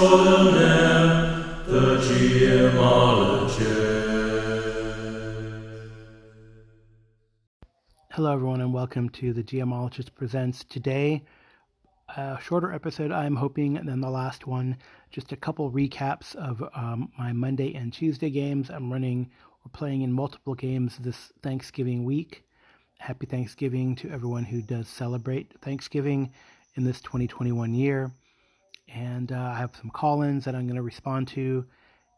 extraordinaire, the gemologist. Hello everyone and welcome to the Gemologist Presents. Today, a shorter episode I'm hoping than the last one. Just a couple recaps of my Monday and Tuesday games. We're playing in multiple games this Thanksgiving week. Happy Thanksgiving to everyone who does celebrate Thanksgiving in this 2021 year. And I have some call-ins that I'm going to respond to.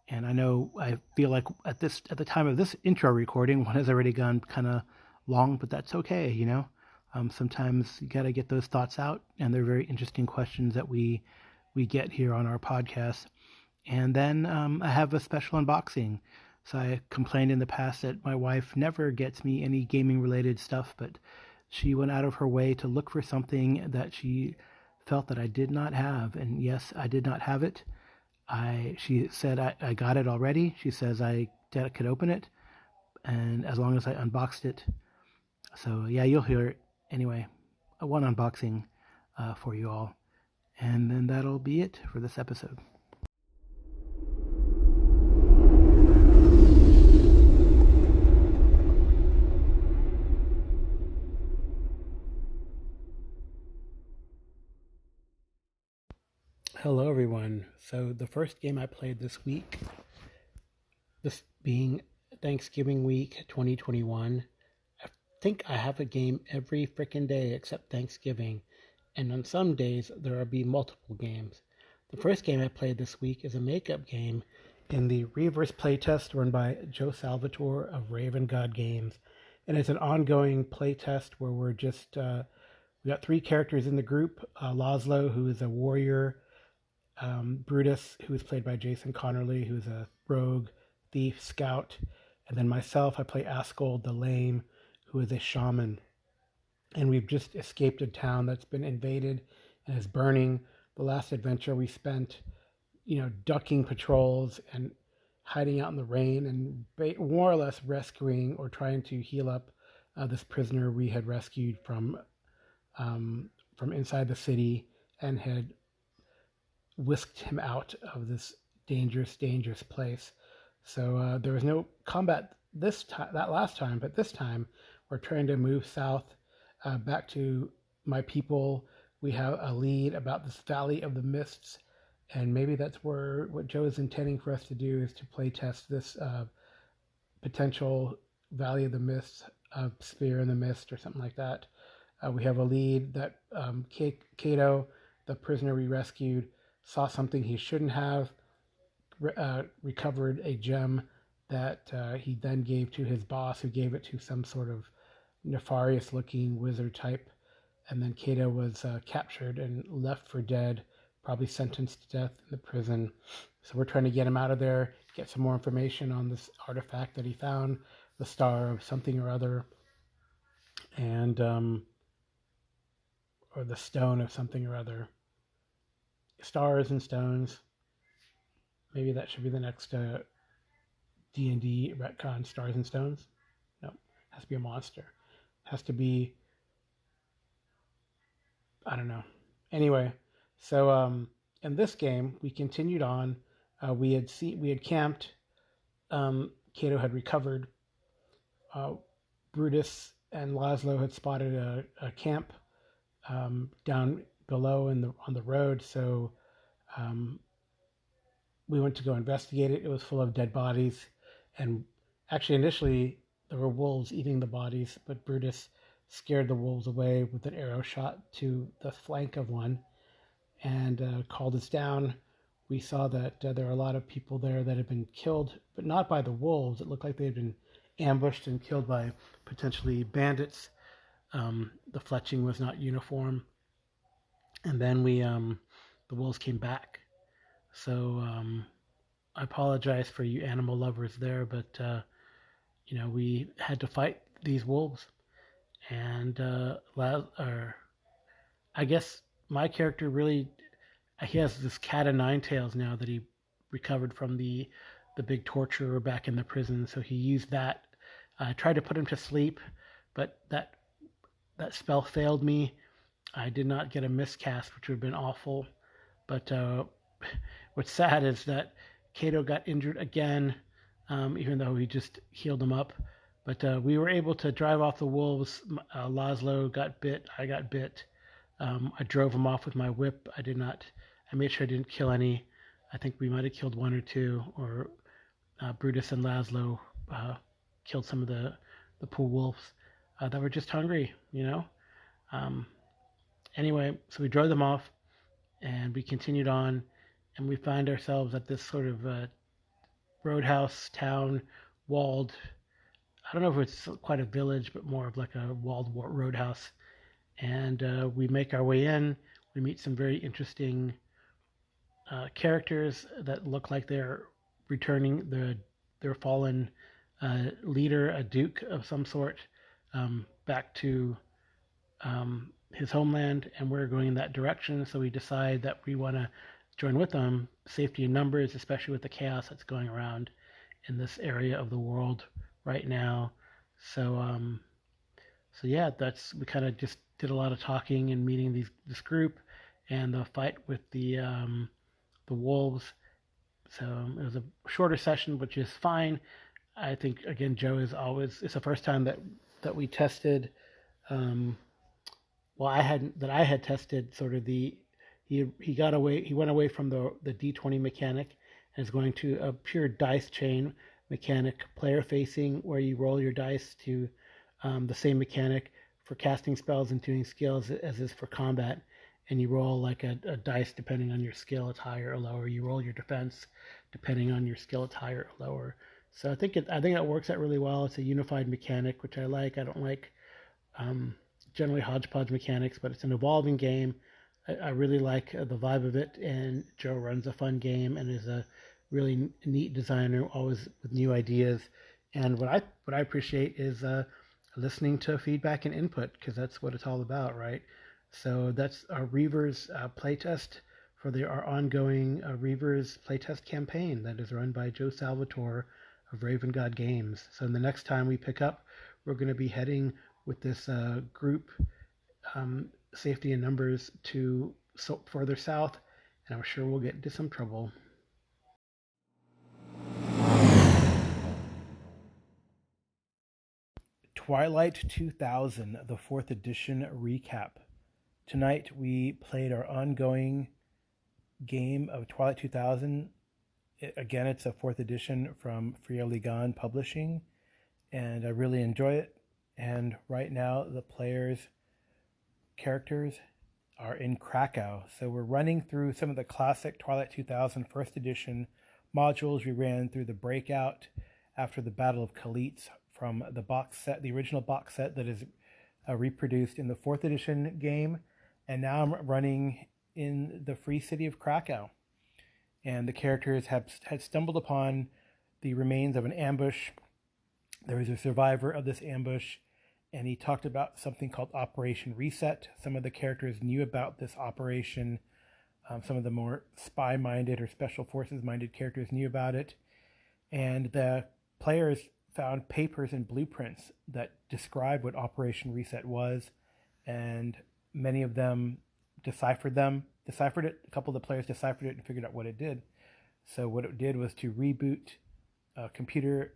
And I feel like at the time of this intro recording, one has already gone kind of long, but that's okay, you know. Sometimes you got to get those thoughts out, and they're very interesting questions that we get here on our podcast. And then I have a special unboxing. So I complained in the past that my wife never gets me any gaming related stuff, but she went out of her way to look for something that she felt that I did not have. And yes, I did not have it. She said I got it already. She says I could open it, and as long as I unboxed it. So yeah, you'll hear it anyway. One unboxing for you all, and then that'll be it for this episode. Hello everyone. So the first game I played this week, this being Thanksgiving week 2021, I think I have a game every freaking day except Thanksgiving, and on some days there will be multiple games. The first game I played this week is a makeup game in the Reavers playtest run by Joe Salvatore of Fria Ligan Games, and it's an ongoing playtest where we're just we got three characters in the group: Laszlo, who is a warrior, Brutus, who is played by Jason Connerly, who is a rogue, thief, scout, and then myself, I play Askell the Lame, who is a shaman. And we've just escaped a town that's been invaded and is burning. The last adventure we spent, ducking patrols and hiding out in the rain and more or less rescuing or trying to heal up this prisoner we had rescued from inside the city and had whisked him out of this dangerous place. So there was no combat that last time, but this time we're trying to move south back to my people. We have a lead about this Valley of the Mists, and maybe that's what Joe is intending for us to do is to play test this potential Valley of the Mists, Spear in the Mist or something like that. We have a lead that Cato, the prisoner we rescued, saw something he shouldn't have, recovered a gem that he then gave to his boss, who gave it to some sort of nefarious looking wizard type, and then Cato was captured and left for dead, probably sentenced to death in the prison. So we're trying to get him out of there, get some more information on this artifact that he found, the star of something or other, and or the stone of something or other. Stars and stones. Maybe that should be the next D&D retcon. Stars and stones. No, has to be a monster. Has to be, I don't know. Anyway, so in this game we continued on. We had camped. Cato had recovered. Brutus and Laszlo had spotted a camp down below on the road. So we went to go investigate it. It was full of dead bodies, and actually initially there were wolves eating the bodies, but Brutus scared the wolves away with an arrow shot to the flank of one and called us down. We saw that there were a lot of people there that had been killed, but not by the wolves. It looked like they had been ambushed and killed by potentially bandits. The fletching was not uniform. And then the wolves came back. So I apologize for you animal lovers there, but we had to fight these wolves. And I guess my character really, he has this cat o' nine tails now that he recovered from the big torturer back in the prison. So he used that. I tried to put him to sleep, but that spell failed me. I did not get a miscast, which would have been awful. But what's sad is that Kato got injured again, even though he just healed him up. But we were able to drive off the wolves. Laszlo got bit. I got bit. I drove him off with my whip. I did not. I made sure I didn't kill any. I think we might have killed one or two, or Brutus and Laszlo killed some of the pool wolves that were just hungry, you know. Um, anyway, so we drove them off, and we continued on, and we find ourselves at this sort of roadhouse town, walled. I don't know if it's quite a village, but more of like a walled roadhouse. And we make our way in. We meet some very interesting characters that look like they're returning their fallen leader, a duke of some sort, back to his homeland, and we're going in that direction. So we decide that we want to join with them. Safety in numbers, especially with the chaos that's going around in this area of the world right now. So yeah, we kind of just did a lot of talking and meeting this group, and the fight with the wolves. So it was a shorter session, which is fine. I think again, Joe is always. It's the first time that we tested. Well, I had tested sort of he got away. He went away from the D20 mechanic and is going to a pure dice chain mechanic, player facing, where you roll your dice to the same mechanic for casting spells and doing skills as is for combat, and you roll like a dice depending on your skill. It's higher or lower. You roll your defense depending on your skill. It's higher or lower. So I think that works out really well. It's a unified mechanic, which I like. I don't like generally hodgepodge mechanics, but it's an evolving game. I really like the vibe of it, and Joe runs a fun game and is a really neat designer, always with new ideas. And what I appreciate is listening to feedback and input, because that's what it's all about, right? So that's our Reavers playtest for our ongoing Reavers playtest campaign that is run by Joe Salvatore of Raven Games. So the next time we pick up, we're going to be heading with this group, safety in numbers, to further south, and I'm sure we'll get into some trouble. Twilight 2000, the 4th edition recap. Tonight we played our ongoing game of Twilight 2000. Again, it's a 4th edition from Fria Ligan Publishing, and I really enjoy it. And right now the players' characters are in Krakow. So we're running through some of the classic Twilight 2000 1st edition modules. We ran through the Breakout after the Battle of Kalitz from the box set, the original box set that is reproduced in the 4th edition game. And now I'm running in the free city of Krakow. And the characters had stumbled upon the remains of an ambush. There was a survivor of this ambush, and he talked about something called Operation Reset. Some of the characters knew about this operation. Some of the more spy-minded or special forces-minded characters knew about it. And the players found papers and blueprints that describe what Operation Reset was, and many of them deciphered it. A couple of the players deciphered it and figured out what it did. So what it did was to reboot computer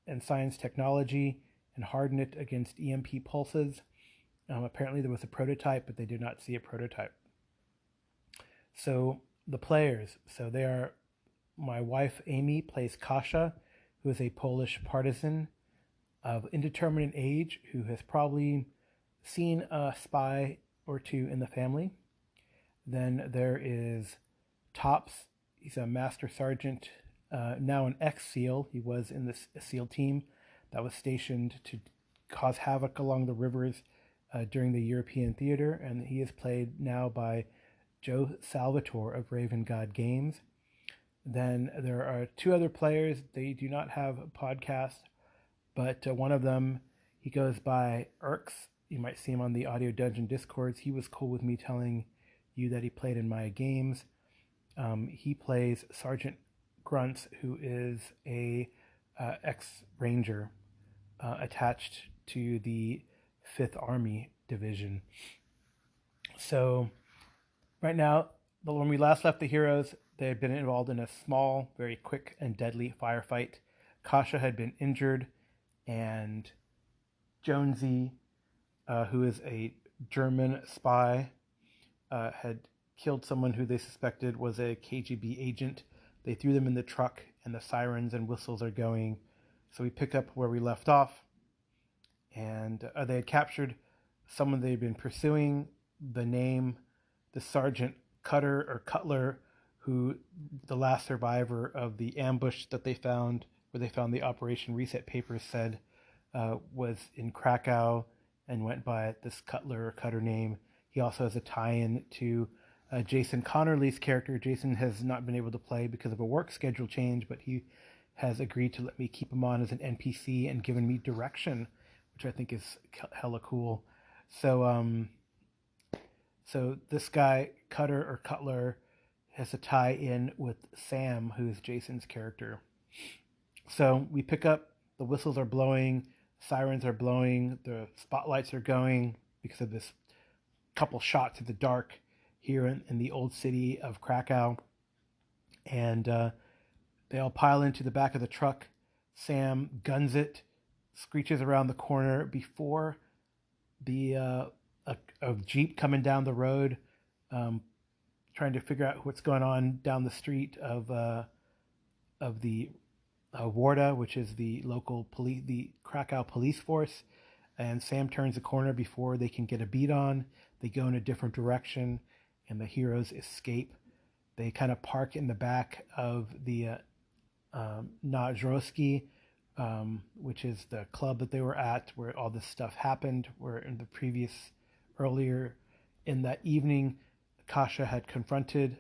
and science technology and harden it against EMP pulses. Apparently there was a prototype, but they did not see a prototype. So the players, they are, my wife Amy plays Kasia, who is a Polish partisan of indeterminate age who has probably seen a spy or two in the family. Then there is Tops. He's a master sergeant, now an ex-SEAL. He was in this SEAL team that was stationed to cause havoc along the rivers during the European theater, and he is played now by Joe Salvatore of Raven Games. Then there are two other players. They do not have a podcast, but one of them, he goes by Erks. You might see him on the Audio Dungeon Discords. He was cool with me telling you that he played in my games. He plays Sergeant Grunts, who is a ex-ranger attached to the 5th Army Division. So right now, when we last left the heroes, they had been involved in a small, very quick and deadly firefight. Kasha had been injured, and Jonesy, who is a German spy, had killed someone who they suspected was a KGB agent. They threw them in the truck, and the sirens and whistles are going. So we pick up where we left off, and they had captured someone they had been pursuing. The name, the Sergeant Cutter or Cutler, who the last survivor of the ambush that they found, where they found the Operation Reset papers, said was in Krakow and went by this Cutler or Cutter name. He also has a tie-in to Jason Connerly's character. Jason has not been able to play because of a work schedule change, but he has agreed to let me keep him on as an NPC and given me direction, which I think is hella cool. So this guy, Cutter or Cutler, has a tie-in with Sam, who is Jason's character. So we pick up, the whistles are blowing, sirens are blowing, the spotlights are going because of this couple shots in the dark here in the old city of Krakow. And they all pile into the back of the truck. Sam guns it, screeches around the corner before a Jeep coming down the road, trying to figure out what's going on down the street of the Warda, which is the local police, the Krakow police force. And Sam turns the corner before they can get a beat on. They go in a different direction, and the heroes escape. They kind of park in the back of the Najrowski, which is the club that they were at, where all this stuff happened. Where in the earlier in that evening, Kasha had confronted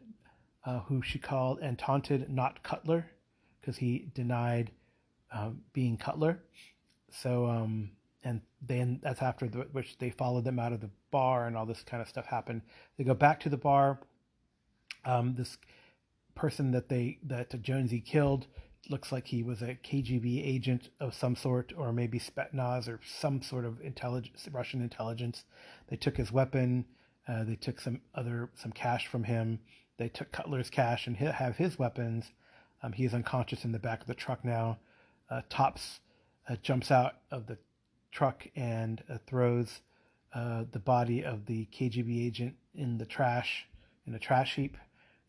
who she called and taunted not Cutler, because he denied being Cutler. So, and then that's after which they followed them out of the bar, and all this kind of stuff happened. They go back to the bar. This person that Jonesy killed looks like he was a KGB agent of some sort, or maybe Spetsnaz or some sort of Russian intelligence. They took his weapon. They took some cash from him. They took Cutler's cash and have his weapons. He is unconscious in the back of the truck now. Tops jumps out of the truck and throws the body of the KGB agent in a trash heap,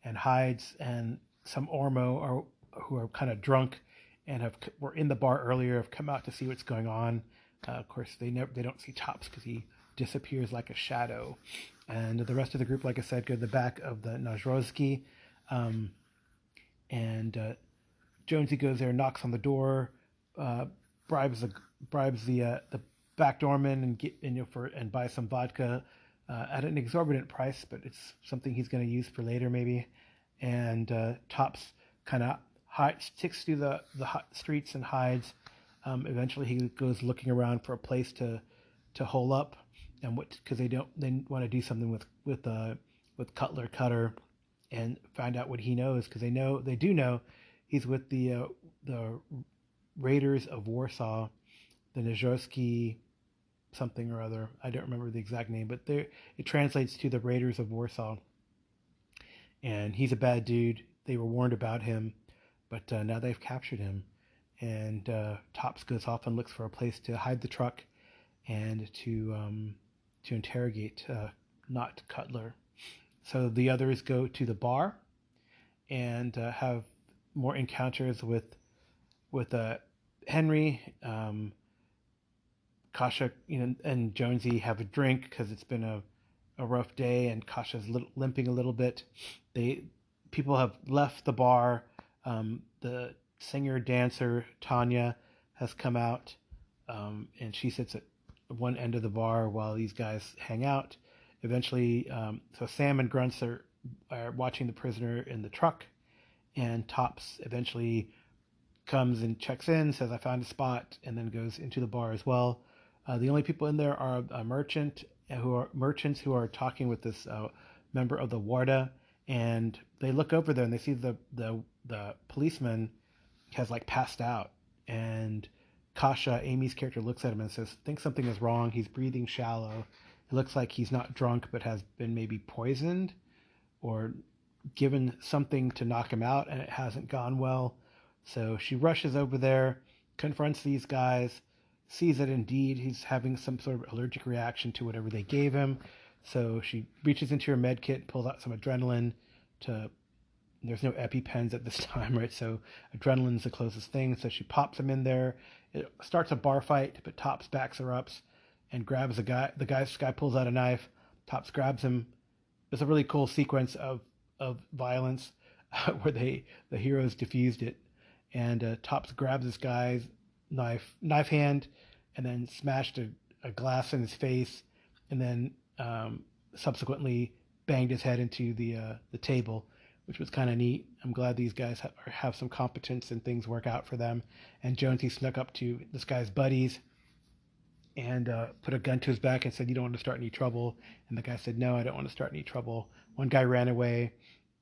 and hides. And some Ormo who are kind of drunk and were in the bar earlier have come out to see what's going on. Of course, they don't see Tops because he disappears like a shadow. And the rest of the group, like I said, go to the back of the Najrowski. And Jonesy goes there, knocks on the door, bribes the back doorman and buys some vodka at an exorbitant price, but it's something he's going to use for later maybe. And Tops kind of sticks through the streets and hides. Eventually, he goes looking around for a place to hole up, and because they want to do something with Cutter and find out what he knows, because they do know he's with the Raiders of Warsaw, the Najrowski something or other. I don't remember the exact name, but it translates to the Raiders of Warsaw. And he's a bad dude. They were warned about him, but now they've captured him. And Tops goes off and looks for a place to hide the truck and to interrogate not Cutler. So the others go to the bar and have more encounters with Henry. Kasha, and Jonesy have a drink because it's been a rough day, and Kasha's limping a little bit. People have left the bar. The singer dancer Tanya has come out, and she sits at one end of the bar while these guys hang out. Eventually, so Sam and Grunts are watching the prisoner in the truck, and Tops eventually comes and checks in, says I found a spot, and then goes into the bar as well. The only people in there are merchants who are talking with this member of the Warda, and they look over there and they see the policeman has passed out, and Kasha, Amy's character, looks at him and says, "Think something is wrong. He's breathing shallow. It looks like he's not drunk but has been maybe poisoned or given something to knock him out, and it hasn't gone well. So she rushes over there, confronts these guys, sees that indeed he's having some sort of allergic reaction to whatever they gave him. So she reaches into her med kit, pulls out some adrenaline to. There's no EpiPens at this time, right? So adrenaline's the closest thing. So she pops him in there. It starts a bar fight, but Tops backs her up and grabs the guy. This guy pulls out a knife. Tops grabs him. It's a really cool sequence of violence where the heroes diffused it, and Tops grabs this guy's knife hand, and then smashed a glass in his face, and then subsequently banged his head into the table, which was kind of neat. I'm glad these guys have some competence and things work out for them. And Jonesy snuck up to this guy's buddies and put a gun to his back and said, "You don't want to start any trouble." And the guy said, "No, I don't want to start any trouble." One guy ran away,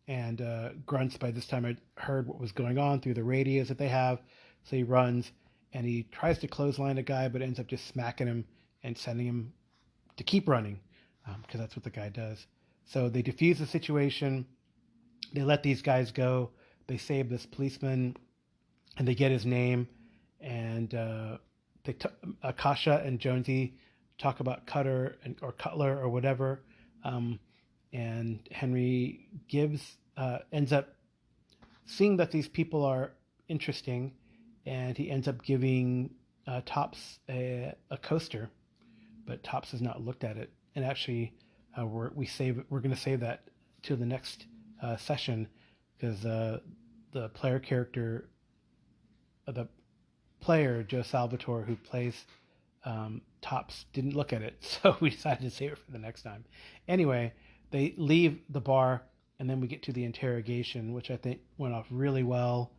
and Grunts by this time had heard what was going on through the radios that they have. So he runs, and he tries to clothesline a guy, but ends up just smacking him and sending him to keep running, because that's what the guy does. So they defuse the situation. They let these guys go. They save this policeman, and they get his name. And Akasha and Jonesy talk about Cutter or Cutler or whatever. And Henry Gibbs ends up seeing that these people are interesting, and he ends up giving Tops a coaster, but Tops has not looked at it. And actually, we're going to save that to the next session, because the player character, the player Joe Salvatore, who plays Tops, didn't look at it, so we decided to save it for the next time. Anyway, they leave the bar, and then we get to the interrogation, which I think went off really well.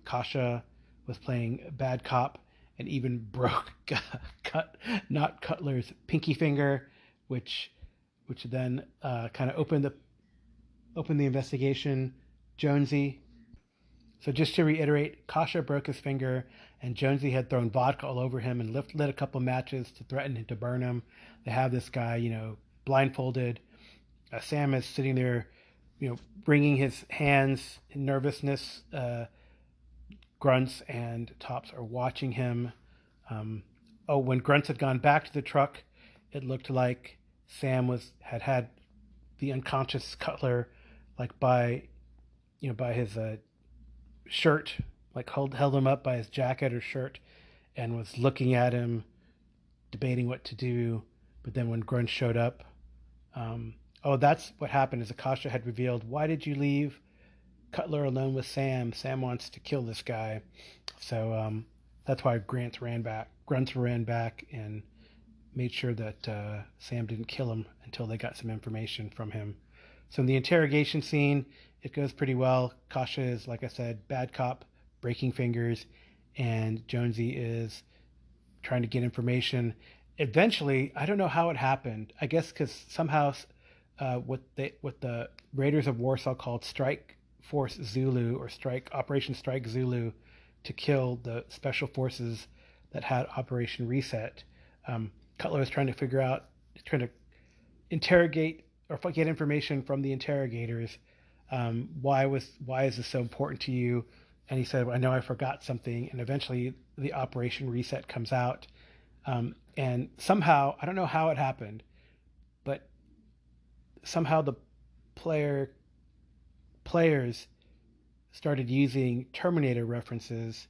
Kasha was playing bad cop and even broke not Cutler's pinky finger, which then kind of opened the investigation. Jonesy. So just to reiterate, Kasha broke his finger, and Jonesy had thrown vodka all over him and lit a couple matches to threaten him to burn him. They have this guy, blindfolded. Sam is sitting there, wringing his hands in nervousness. Grunts and Tops are watching him. When Grunts had gone back to the truck, it looked like Sam had the unconscious Cutler, like by his shirt, like held him up by his jacket or shirt, and was looking at him, debating what to do. But then when Grunt showed up, that's what happened. Is Akasha had revealed, "Why did you leave Cutler alone with Sam? Sam wants to kill this guy." So that's why Grunts ran back and made sure that Sam didn't kill him until they got some information from him. So in the interrogation scene, it goes pretty well. Kasha is, like I said, bad cop, breaking fingers, and Jonesy is trying to get information. Eventually, I don't know how it happened. I guess because somehow what the Raiders of Warsaw called Strike Force Zulu, or Operation Strike Zulu, to kill the special forces that had Operation Reset. Cutler is trying to interrogate or get information from the interrogators. Why is this so important to you? And he said, "I know I forgot something." And eventually the Operation Reset comes out. And somehow, I don't know how it happened, but somehow the players started using Terminator references.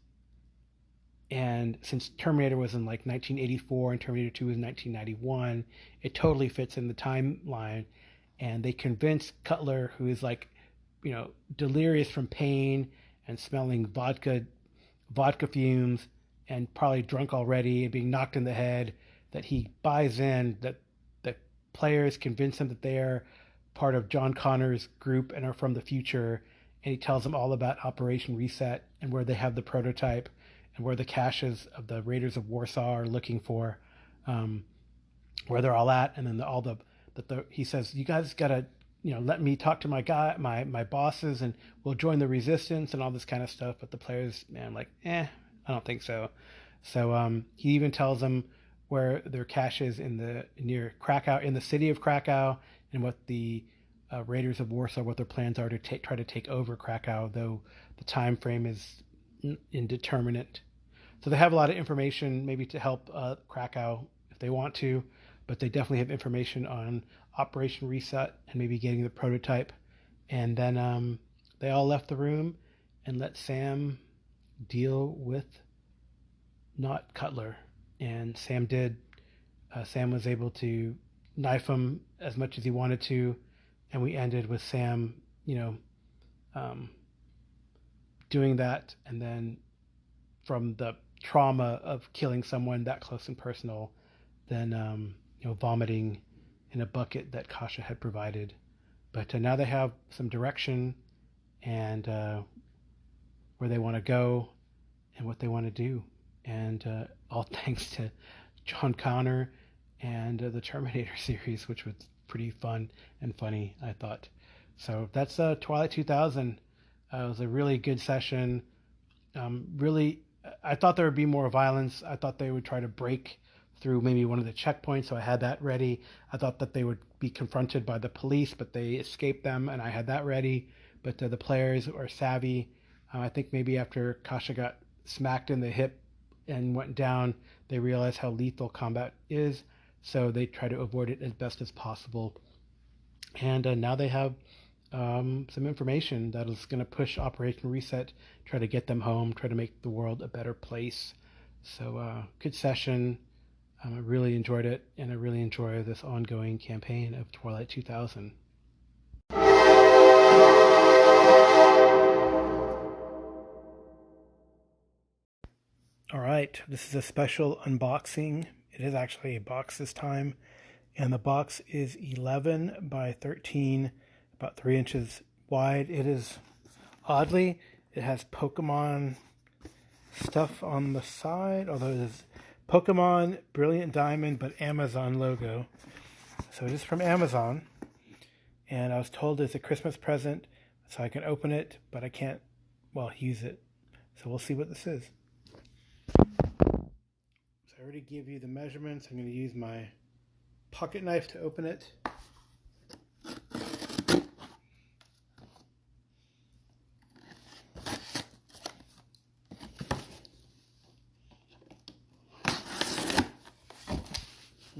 And since Terminator was in like 1984 and Terminator 2 was 1991, it totally fits in the timeline. And they convinced Cutler, who is like, delirious from pain and smelling vodka fumes and probably drunk already and being knocked in the head, that he buys in, that the players convince him that they are part of John Connor's group and are from the future. And he tells them all about Operation Reset and where they have the prototype and where the caches of the Raiders of Warsaw are looking for, where they're all at. And then he says, "You guys gotta, let me talk to my bosses, and we'll join the resistance," and all this kind of stuff. But the players, man, like, I don't think so. So he even tells them where their cache is near Krakow, in the city of Krakow, and what the Raiders of Warsaw what their plans are to try to take over Krakow, though the time frame is indeterminate. So they have a lot of information maybe to help Krakow if they want to, but they definitely have information on Operation Reset and maybe getting the prototype. And then they all left the room and let Sam deal with not Cutler. And Sam did. Sam was able to knife him as much as he wanted to, and we ended with Sam, doing that, and then from the trauma of killing someone that close and personal, then vomiting in a bucket that Kasha had provided. But now they have some direction and where they want to go and what they want to do, and all thanks to John Connor and the Terminator series, which was pretty fun and funny, I thought. So that's Twilight 2000. It was a really good session. I thought there would be more violence. I thought they would try to break through maybe one of the checkpoints, so I had that ready. I thought that they would be confronted by the police, but they escaped them, and I had that ready. But the players are savvy. I think maybe after Kasha got smacked in the hip and went down, they realized how lethal combat is, so they try to avoid it as best as possible. And now they have some information that is going to push Operation Reset, try to get them home, try to make the world a better place. So good session. I really enjoyed it, and I really enjoy this ongoing campaign of Twilight 2000. All right, this is a special unboxing. It is actually a box this time, and the box is 11 by 13, about 3 inches wide. It is, oddly, it has Pokemon stuff on the side, although it is Pokemon Brilliant Diamond, but Amazon logo. So it is from Amazon, and I was told it's a Christmas present, so I can open it, but I can't, use it. So we'll see what this is. So I already gave you the measurements. I'm going to use my pocket knife to open it.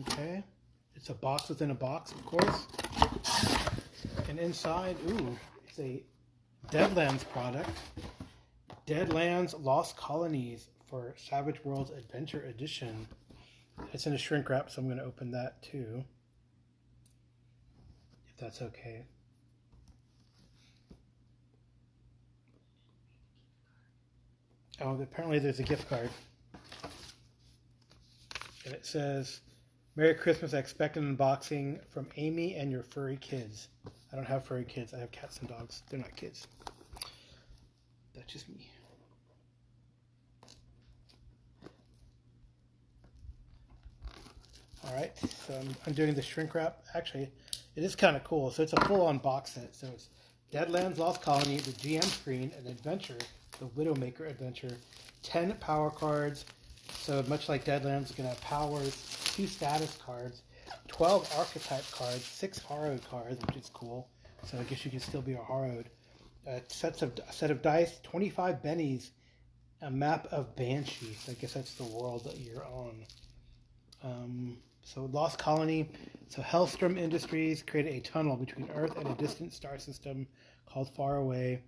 Okay, it's a box within a box, of course. And inside, it's a Deadlands product. Deadlands Lost Colonies for Savage Worlds Adventure Edition. It's in a shrink wrap, so I'm going to open that too, if that's okay. Oh, apparently there's a gift card. And it says, "Merry Christmas, I expect an unboxing from Amy and your furry kids." I don't have furry kids, I have cats and dogs. They're not kids. That's just me. Alright, so I'm doing the shrink wrap. Actually, it is kind of cool. So it's a full-on box set. So it's Deadlands Lost Colony, the GM screen, an adventure, the Widowmaker adventure, 10 power cards. So much like Deadlands, it's going to have powers, 2 status cards, 12 archetype cards, 6 Harrowed cards, which is cool. So I guess you can still be a Harrowed. A set of dice, 25 bennies, a map of Banshee. So I guess that's the world that you're on. So Lost Colony. So Hellstrom Industries created a tunnel between Earth and a distant star system called Far Away.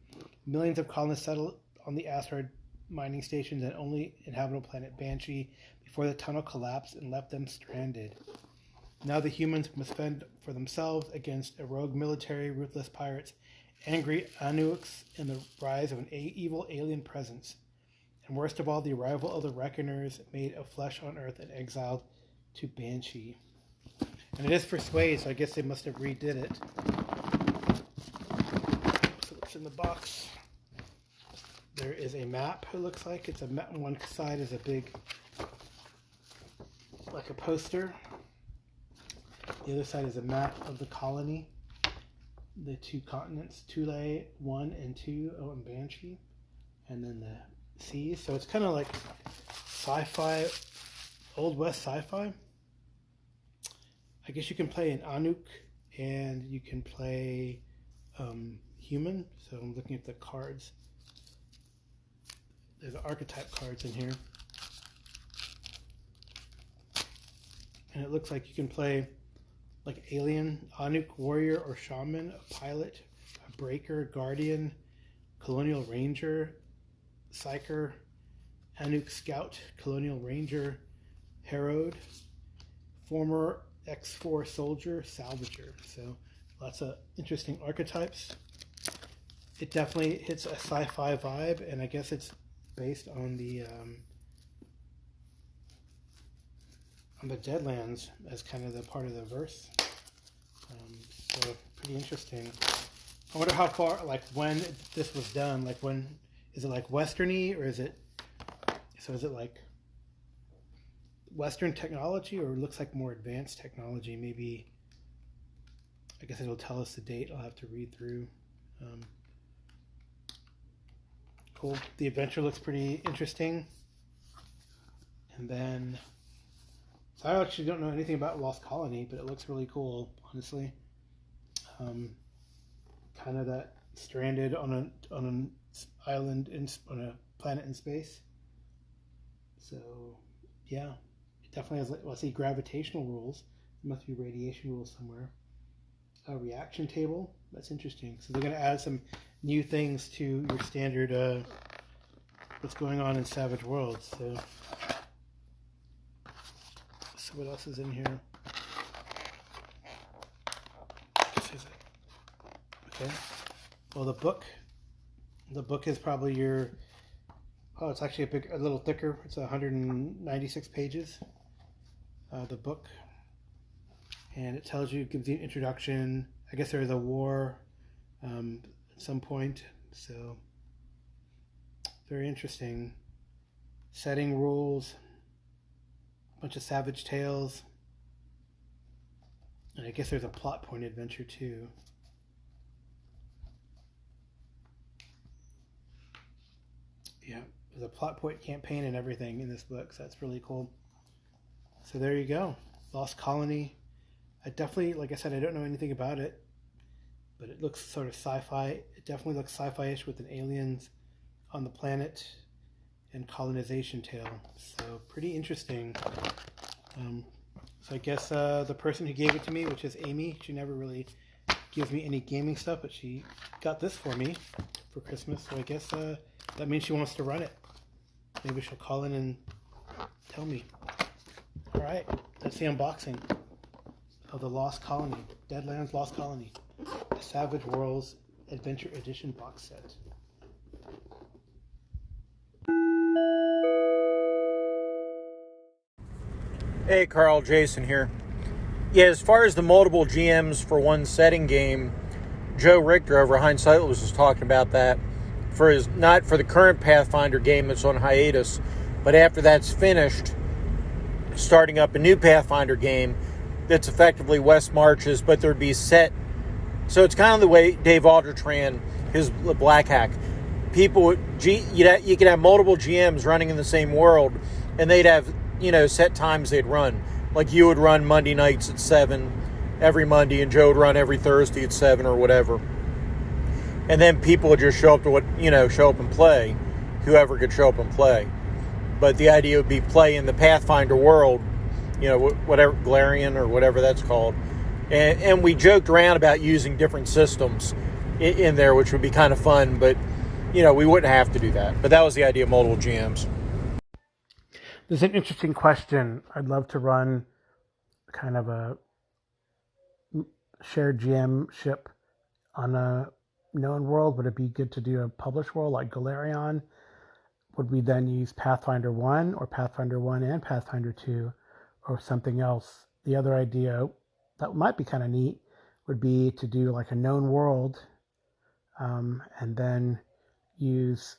Millions of colonists settled on the asteroid mining stations and only inhabitable planet Banshee before the tunnel collapsed and left them stranded. Now the humans must fend for themselves against a rogue military, ruthless pirates, angry Anuks, and the rise of an evil alien presence. And worst of all, the arrival of the Reckoners, made of flesh on Earth and exiled to Banshee. And it is for Sway, so I guess they must have redid it. So what's in the box? There is a map, it looks like. It's a map. One side is a big, like a poster. The other side is a map of the colony. The 2 continents, Thule 1 and 2, and Banshee. And then the seas. So it's kind of like sci-fi, Old West sci-fi. I guess you can play an Anuk and you can play human. So I'm looking at the cards. There's archetype cards in here. And it looks like you can play like alien, Anuk warrior or shaman, a pilot, a breaker, guardian, colonial ranger, psyker, Anuk scout, colonial ranger, herod, former X4 soldier, salvager. So lots of interesting archetypes. It definitely hits a sci-fi vibe, and I guess it's based on the Deadlands as kind of the part of the verse. So pretty interesting. I wonder how far, like when this was done, like when, is it like Westerny, or is it like Western technology, or it looks like more advanced technology? Maybe, I guess it'll tell us the date. I'll have to read through. Cool. The adventure looks pretty interesting. And then, so I actually don't know anything about Lost Colony, but it looks really cool, honestly. Kind of that stranded on an island on a planet in space. So yeah, it definitely has. Well, I see gravitational rules. There must be radiation rules somewhere. A reaction table. That's interesting. So they're going to add some new things to your standard. What's going on in Savage Worlds? So what else is in here? Okay. Well, the book is probably your. Oh, it's actually a little thicker. It's 196 pages. The book, and it tells you, gives you an introduction. I guess there is a war at some point, so very interesting. Setting rules, a bunch of Savage Tales, and I guess there's a plot point adventure too. Yeah, there's a plot point campaign and everything in this book, so that's really cool. So there you go, Lost Colony. I definitely, like I said, I don't know anything about it, but it looks sort of sci-fi. It definitely looks sci-fi-ish with an aliens on the planet and colonization tale. So pretty interesting. So I guess the person who gave it to me, which is Amy, she never really gives me any gaming stuff, but she got this for me for Christmas. So I guess that means she wants to run it. Maybe she'll call in and tell me. All right, that's the unboxing of the Lost Colony, Deadlands Lost Colony, the Savage Worlds Adventure Edition box set. Hey Carl, Jason here. Yeah, as far as the multiple GMs for one setting game, Joe Richter over Hindsight was talking about that for his, not for the current Pathfinder game that's on hiatus, but after that's finished, starting up a new Pathfinder game that's effectively West Marches, but there'd be set. So it's kind of the way Dave Aldrich ran his Black Hack. You could have multiple GMs running in the same world, and they'd have, set times they'd run. Like you would run Monday nights at 7 every Monday, and Joe would run every Thursday at 7 or whatever. And then people would just show up and play, whoever could show up and play. But the idea would be play in the Pathfinder world, whatever, Galarian or whatever that's called. And we joked around about using different systems in there, which would be kind of fun, but, we wouldn't have to do that. But that was the idea of multiple GMs. There's an interesting question. I'd love to run kind of a shared GM ship on a known world. Would it be good to do a published world like Galarian? Would we then use Pathfinder 1 or Pathfinder 1 and Pathfinder 2 or something else? The other idea that might be kind of neat would be to do like a known world and then use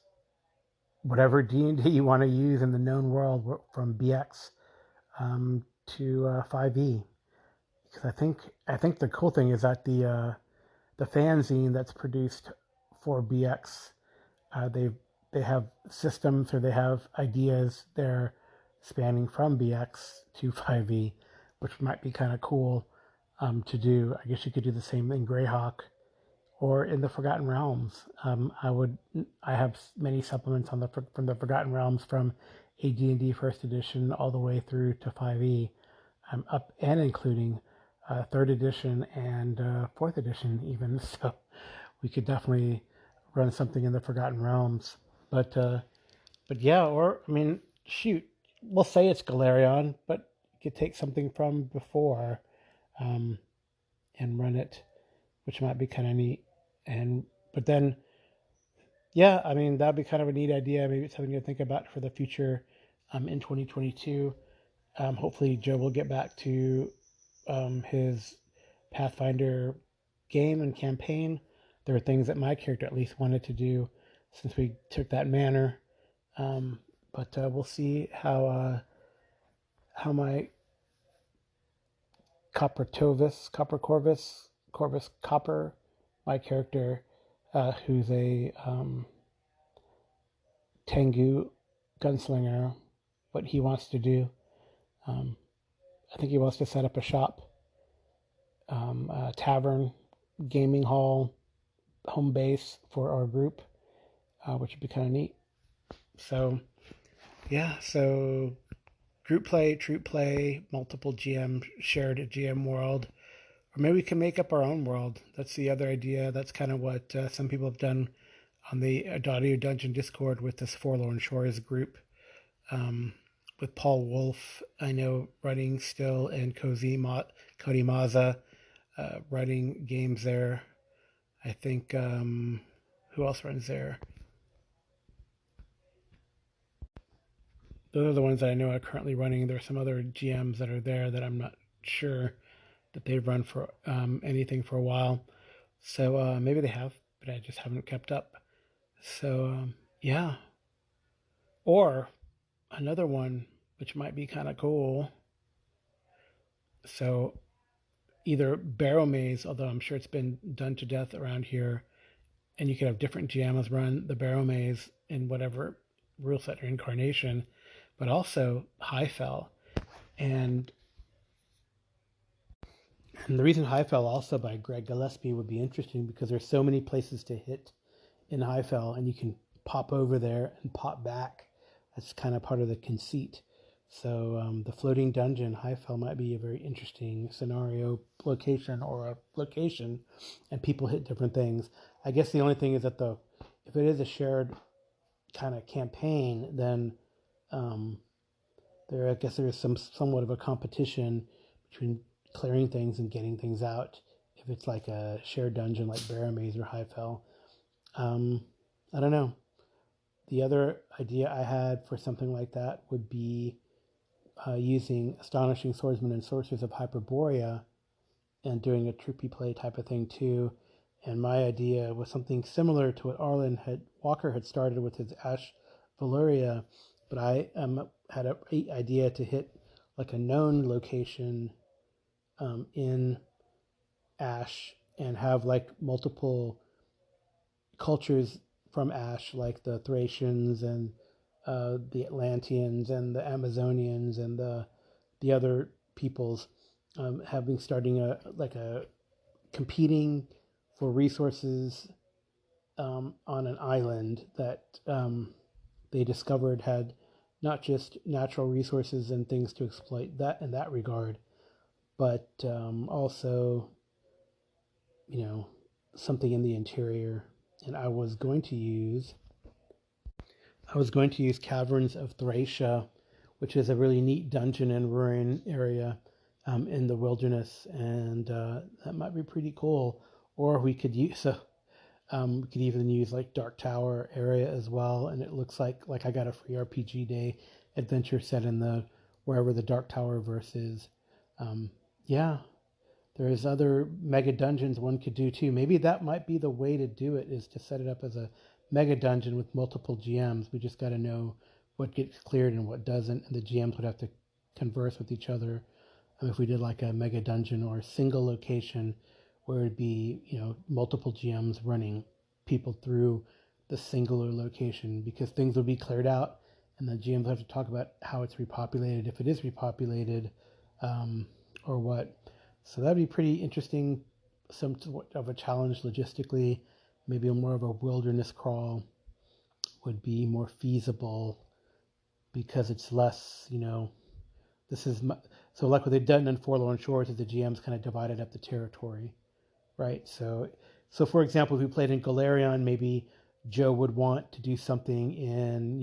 whatever D&D you want to use in the known world from BX to 5e. Because I think the cool thing is that the fanzine that's produced for BX, they have systems or they have ideas there spanning from BX to 5e, which might be kind of cool. to do. I guess you could do the same in Greyhawk or in the Forgotten Realms. I have many supplements from the Forgotten Realms from AD&D First Edition all the way through to 5e, up and including Third Edition and Fourth Edition even. So we could definitely run something in the Forgotten Realms. But yeah, or I mean, shoot, we'll say it's Galarion, but you could take something from before and run it, which might be kind of neat. But then, yeah, I mean, that'd be kind of a neat idea. Maybe it's something to think about for the future in 2022. Hopefully, Joe will get back to his Pathfinder game and campaign. There are things that my character at least wanted to do since we took that manor. But we'll see how my Corvus Copper, my character, who's a Tengu gunslinger, what he wants to do. I think he wants to set up a shop, a tavern, gaming hall, home base for our group, which would be kind of neat. So, yeah, so group play, troop play, multiple GM, shared GM world. Or maybe we can make up our own world. That's the other idea. That's kind of what some people have done on the Audio Dungeon Discord with this Forlorn Shores group. With Paul Wolf, I know, running still, and Cody Maza running games there. I think, who else runs there? Those are the ones that I know are currently running. There are some other GMs that are there that I'm not sure that they've run for anything for a while. So maybe they have, but I just haven't kept up. So yeah. Or another one, which might be kind of cool. So either Barrow Maze, although I'm sure it's been done to death around here, and you could have different GMs run the Barrow Maze in whatever rule set or incarnation, but also Highfell. And the reason Highfell also by Greg Gillespie would be interesting because there's so many places to hit in Highfell, and you can pop over there and pop back. That's kind of part of the conceit. So the floating dungeon, Highfell, might be a very interesting scenario location or a location, and people hit different things. I guess the only thing is that if it is a shared kind of campaign, then I guess there is somewhat of a competition between clearing things and getting things out. If it's like a shared dungeon like Barrow Maze or Highfell, I don't know. The other idea I had for something like that would be using Astonishing Swordsmen and Sorcerers of Hyperborea and doing a troopy play type of thing too. And my idea was something similar to what Walker had started with his Ash Valuria, but I had an idea to hit like a known location in Ash and have like multiple cultures from Ash, like the Thracians and the Atlanteans and the Amazonians and the other peoples, starting a competing for resources on an island that they discovered had not just natural resources and things to exploit that in that regard, but also, something in the interior. And I was going to use Caverns of Thracia, which is a really neat dungeon and ruin area in the wilderness, and that might be pretty cool. Or we could even use like Dark Tower area as well, and it looks like I got a free RPG Day adventure set in wherever the Dark Tower verse is. Yeah, there's other mega dungeons one could do too. Maybe that might be the way to do it, is to set it up as a mega dungeon with multiple GMs. We just got to know what gets cleared and what doesn't, and the GMs would have to converse with each other. If we did like a mega dungeon or a single location where it'd be, multiple GMs running people through the singular location, because things will be cleared out and the GMs have to talk about how it's repopulated, if it is repopulated, or what. So that'd be pretty interesting, some of a challenge logistically. Maybe more of a wilderness crawl would be more feasible because it's less, this is so like what they've done in Forlorn Shores is the GM's kind of divided up the territory, right? So for example, if we played in Galarion, maybe Joe would want to do something in,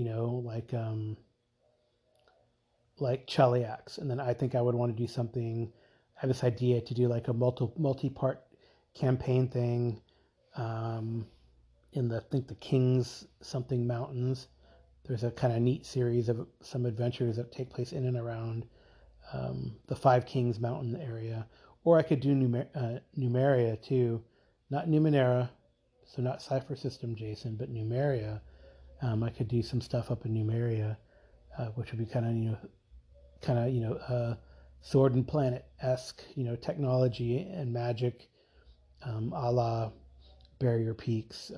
like Cheliax, and then I think I would want to do something. I have this idea to do like a multi-part campaign thing in the I think the Kings something mountains. There's a kind of neat series of some adventures that take place in and around the Five Kings mountain area. Or I could do Numeria too, not Numenera, so not Cipher System, Jason, but Numeria. I could do some stuff up in Numeria, which would be Sword and Planet esque, technology and magic, a la Barrier Peaks.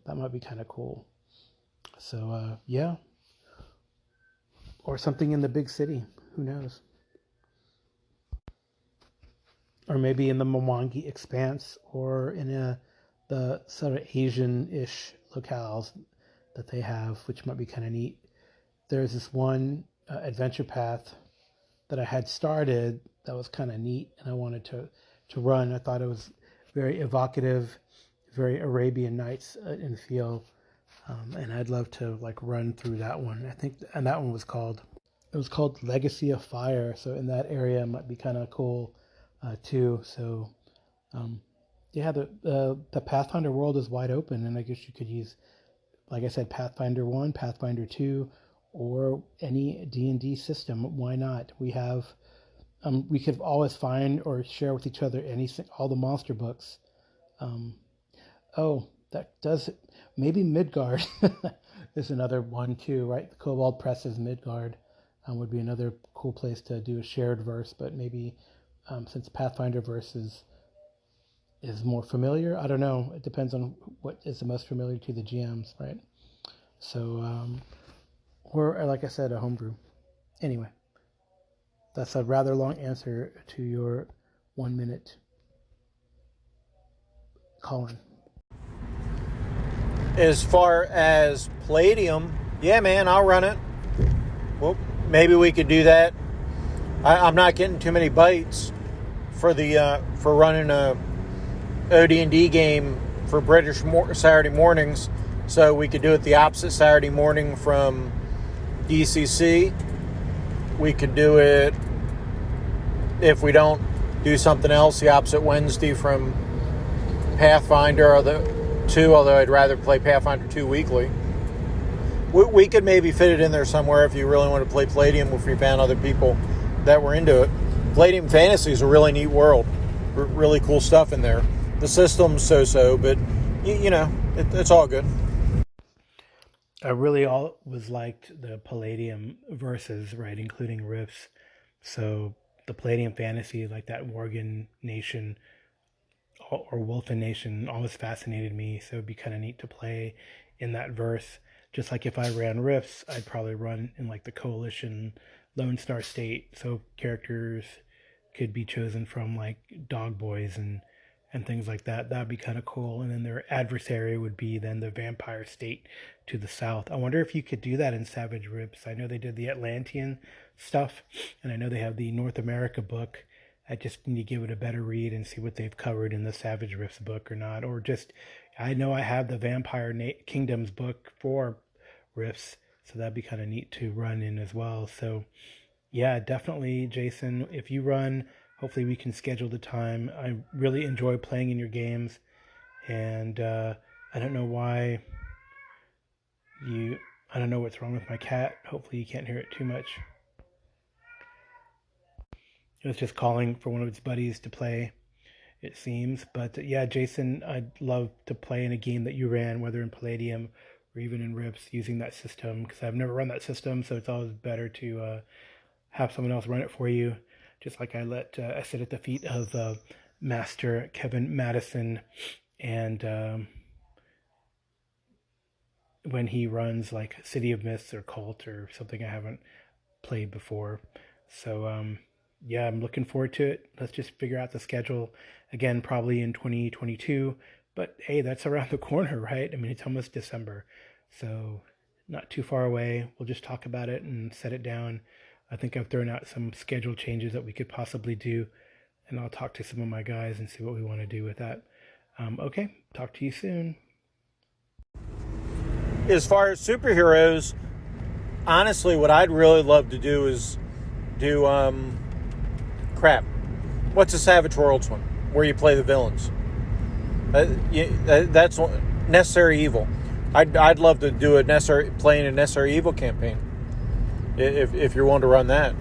That might be kind of cool. So yeah, or something in the big city. Who knows? Or maybe in the Mwangi Expanse, or in the sort of Asian-ish locales that they have, which might be kind of neat. There's this one adventure path that I had started that was kind of neat, and I wanted to run. I thought it was very evocative, very Arabian Nights in feel, and I'd love to like run through that one. I think, and that one was called Legacy of Fire. So in that area, it might be kind of cool too. So yeah, the Pathfinder world is wide open, and I guess you could use, like I said, Pathfinder 1, Pathfinder 2, or any D&D system. Why not? We could always find or share with each other all the monster books. That does, maybe Midgard is another one too, right? The Cobalt Press's Midgard would be another cool place to do a shared verse, but maybe since Pathfinder verse is more familiar, I don't know. It depends on what is the most familiar to the GMs, right? So, or like I said, a homebrew. Anyway, that's a rather long answer to your 1 minute call-in. As far as Palladium, yeah, man, I'll run it. Well, maybe we could do that. I'm not getting too many bites for running a OD&D game for British Saturday mornings, so we could do it the opposite Saturday morning from DCC. We could do it, if we don't do something else, the opposite Wednesday from Pathfinder or the 2, although I'd rather play Pathfinder 2 weekly. We could maybe fit it in there somewhere if you really want to play Palladium, if we found other people that were into it. Palladium Fantasy is a really neat world. Really cool stuff in there. The system's so-so, but, it's all good. I really always liked the Palladium verses, right, including riffs. So the Palladium Fantasy, like that Worgen Nation or Wolfen Nation, always fascinated me. So it'd be kind of neat to play in that verse. Just like if I ran riffs, I'd probably run in like the Coalition Lone Star State. So characters could be chosen from like Dog Boys and things like that. That'd be kind of cool. And then their adversary would be then the Vampire State to the south. I wonder if you could do that in Savage Rips. I know they did the Atlantean stuff, and I know they have the North America book. I just need to give it a better read and see what they've covered in the Savage Rips book or not. Or just, I know I have the Vampire Kingdoms book for Riffs, so that'd be kind of neat to run in as well. So yeah, definitely, Jason, if you run, hopefully we can schedule the time. I really enjoy playing in your games, and I don't know why I don't know what's wrong with my cat. Hopefully you can't hear it too much. It was just calling for one of its buddies to play, it seems. But yeah, Jason, I'd love to play in a game that you ran, whether in Palladium or even in Rips, using that system, because I've never run that system, so it's always better to have someone else run it for you. Just like I sit at the feet of Master Kevin Madison, and when he runs like City of Mists or Cult or something I haven't played before. So yeah, I'm looking forward to it. Let's just figure out the schedule again, probably in 2022. But hey, that's around the corner, right? I mean, it's almost December. So not too far away. We'll just talk about it and set it down. I think I've thrown out some schedule changes that we could possibly do, and I'll talk to some of my guys and see what we want to do with that. Okay, talk to you soon. As far as superheroes, honestly, what I'd really love to do is do what's the Savage Worlds one where you play the villains? That's Necessary Evil. I'd love to do playing a Necessary Evil campaign. If you're willing to run that,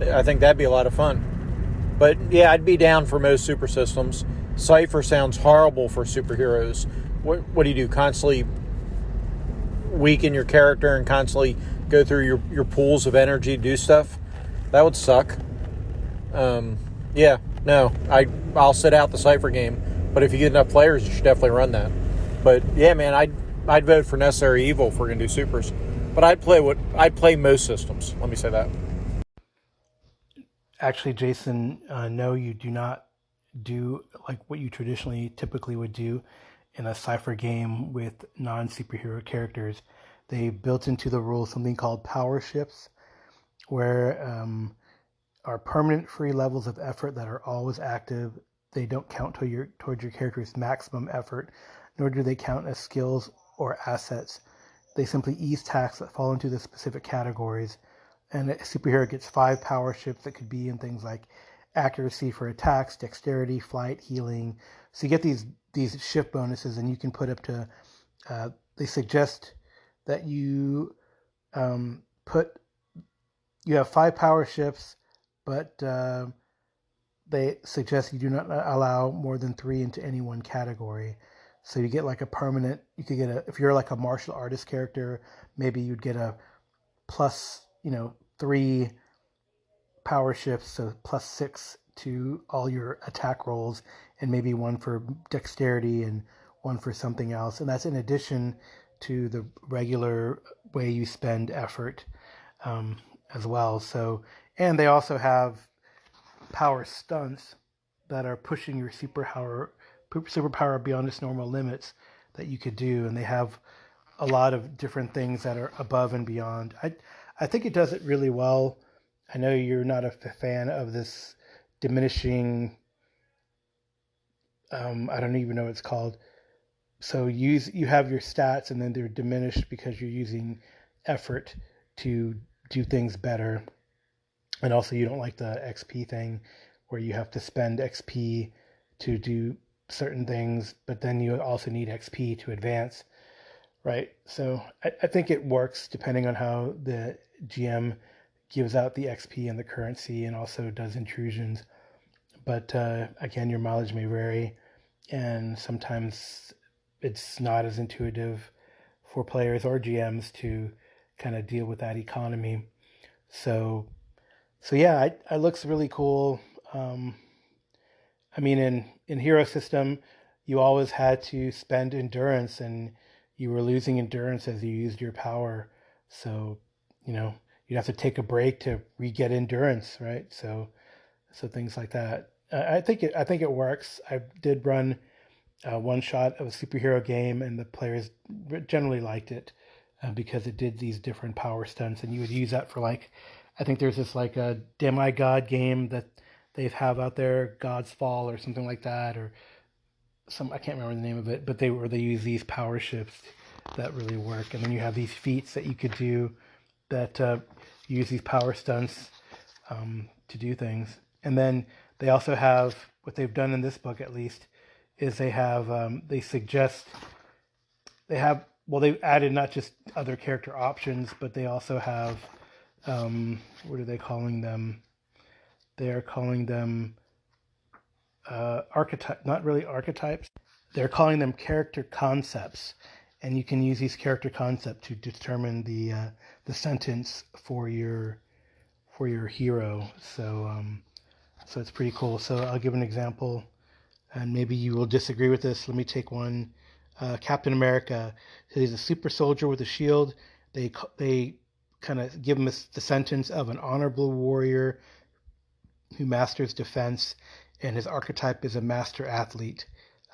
I think that'd be a lot of fun. But yeah, I'd be down for most super systems. Cypher sounds horrible for superheroes. What do you do? Constantly weaken your character and constantly go through your pools of energy to do stuff? That would suck. I'll sit out the Cypher game. But if you get enough players, you should definitely run that. But yeah, man, I'd vote for Necessary Evil if we're gonna do supers. But I'd play most systems. Let me say that. Actually, Jason, no, you do not do like what you typically would do in a Cypher game with non-superhero characters. They built into the rules something called power shifts, where are permanent free levels of effort that are always active. They don't count towards your character's maximum effort, nor do they count as skills or assets. They simply ease tasks that fall into the specific categories. And a superhero gets 5 power shifts that could be in things like accuracy for attacks, dexterity, flight, healing. So you get these shift bonuses, and you can put up to. They suggest that you you have 5 power shifts, but they suggest you do not allow more than 3 into any one category. So you get like a permanent. You could get if you're like a martial artist character, maybe you'd get a plus 3 power shifts, so plus 6 to all your attack rolls, and maybe 1 for dexterity and 1 for something else. And that's in addition to the regular way you spend effort as well. So, and they also have power stunts that are pushing your superpower beyond its normal limits that you could do, and they have a lot of different things that are above and beyond. I think it does it really well. I know you're not a fan of this diminishing. I don't even know what it's called. So you have your stats, and then they're diminished because you're using effort to do things better. And also, you don't like the XP thing, where you have to spend XP to do certain things, but then you also need XP to advance, right? So I think it works depending on how the GM gives out the XP and the currency, and also does intrusions. But again, your mileage may vary, and sometimes it's not as intuitive for players or GMs to kind of deal with that economy. So yeah, it looks really cool. I mean, in Hero System, you always had to spend endurance, and you were losing endurance as you used your power. So, you'd have to take a break to re-get endurance, right? So things like that. I think it works. I did run one shot of a superhero game, and the players generally liked it because it did these different power stunts, and you would use that for I think there's this like a demigod game that they have out there, God's Fall or something like that, or I can't remember the name of it, but they use these power shifts that really work, and then you have these feats that you could do that use these power stunts to do things. And then they also have, what they've done in this book at least, is they've added not just other character options, but they also have, what are they calling them? They are calling them not really archetypes. They're calling them character concepts, and you can use these character concepts to determine the sentence for your hero. So it's pretty cool. So I'll give an example, and maybe you will disagree with this. Let me take one. Captain America. So he's a super soldier with a shield. They kind of give him the sentence of an honorable warrior who masters defense, and his archetype is a master athlete.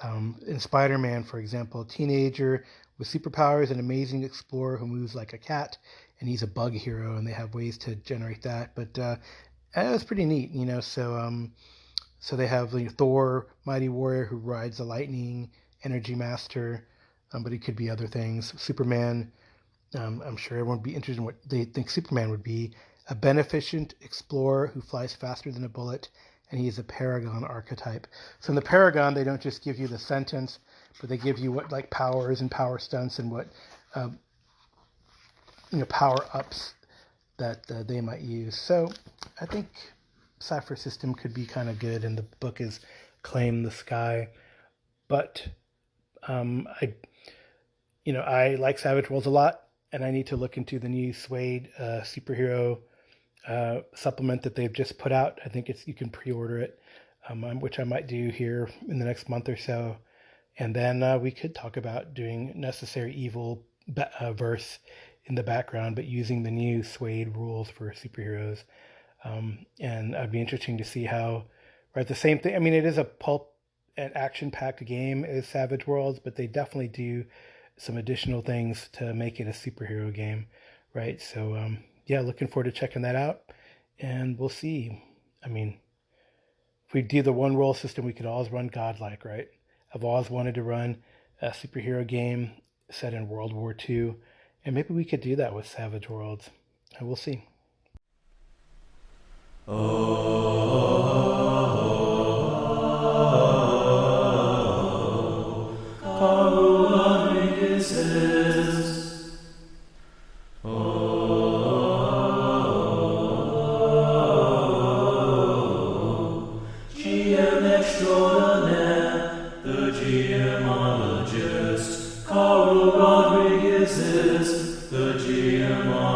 In Spider-Man, for example, a teenager with superpowers, an amazing explorer who moves like a cat, and he's a bug hero, and they have ways to generate that. But it's pretty neat, So they have Thor, mighty warrior who rides the lightning, energy master, but it could be other things. Superman, I'm sure everyone would be interested in what they think Superman would be. A beneficent explorer who flies faster than a bullet, and he is a paragon archetype. So in the paragon, they don't just give you the sentence, but they give you what powers and power stunts and what power ups that they might use. So I think Cypher System could be kind of good, and the book is Claim the Sky. But I like Savage Worlds a lot, and I need to look into the new Suede superhero supplement that they've just put out. I think you can pre-order it, which I might do here in the next month or so. And then we could talk about doing Necessary Evil verse in the background, but using the new Suede rules for superheroes. And it'd be interesting to see how, right, the same thing. I mean, it is a pulp and action-packed game as Savage Worlds, but they definitely do some additional things to make it a superhero game, right? So, looking forward to checking that out, and we'll see. I mean, if we do the one roll system, we could always run Godlike, right? I've always wanted to run a superhero game set in World War II, and maybe we could do that with Savage Worlds. And we'll see. Carl Rodriguez is the GM.